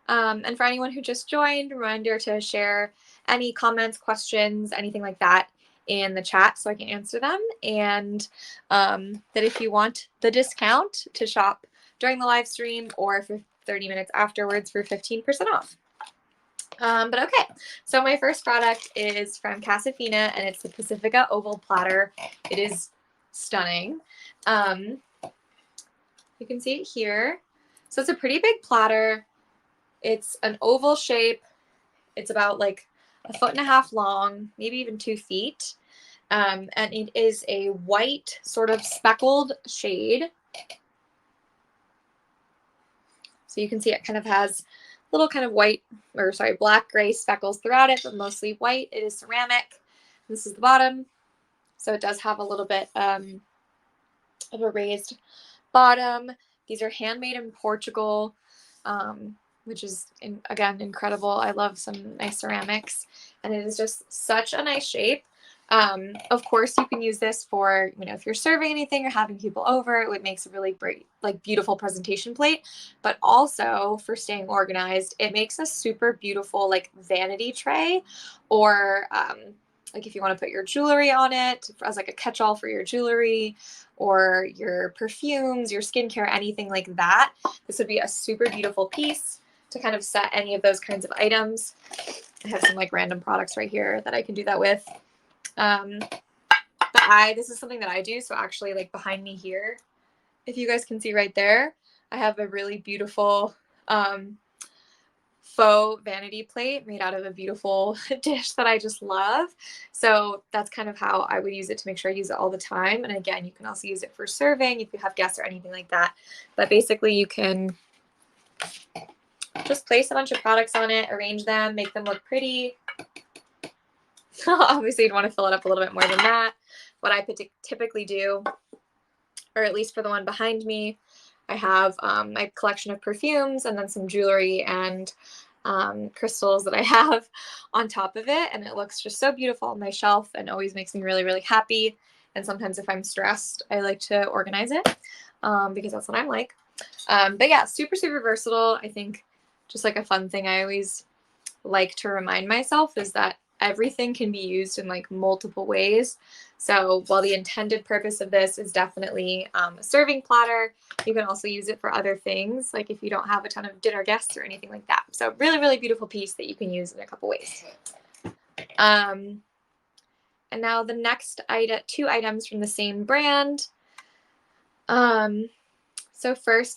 And for anyone who just joined, reminder to share any comments, questions, anything like that in the chat so I can answer them. And that if you want the discount to shop during the live stream or for 30 minutes afterwards for 15% off. But okay, so my first product is from Casafina, and it's the Pacifica Oval Platter. It is stunning. You can see it here. So it's a pretty big platter. It's an oval shape. It's about like 1.5 feet long, maybe even 2 feet. And it is a white sort of speckled shade. So you can see it kind of has little kind of white, or sorry, black gray speckles throughout it, but mostly white. It is ceramic. This is the bottom. So it does have a little bit of a raised bottom. These are handmade in Portugal, which is, again, incredible. I love some nice ceramics, and it is just such a nice shape. Of course, you can use this for, if you're serving anything or having people over, it makes a really great, like, beautiful presentation plate, but also for staying organized, it makes a super beautiful, like, vanity tray, or like if you want to put your jewelry on it as like a catch-all for your jewelry or your perfumes, your skincare, anything like that. This would be a super beautiful piece to kind of set any of those kinds of items. I have some like random products right here that I can do that with. But this is something that I do. So actually, like behind me here, if you guys can see right there, I have a really beautiful faux vanity plate made out of a beautiful dish that I just love. So that's kind of how I would use it, to make sure I use it all the time. And again, you can also use it for serving if you have guests or anything like that. But basically you can just place a bunch of products on it, arrange them, make them look pretty. Obviously you'd want to fill it up a little bit more than that. What I typically do, or at least for the one behind me, I have my collection of perfumes and then some jewelry and crystals that I have on top of it, and it looks just so beautiful on my shelf and always makes me really, really happy. And sometimes if I'm stressed, I like to organize it because that's what I'm like. But yeah, super, super versatile. I think just like a fun thing I always like to remind myself is that everything can be used in like multiple ways. So while the intended purpose of this is definitely a serving platter, you can also use it for other things, like if you don't have a ton of dinner guests or anything like that. So really, really beautiful piece that you can use in a couple ways. And now the next two items from the same brand. So first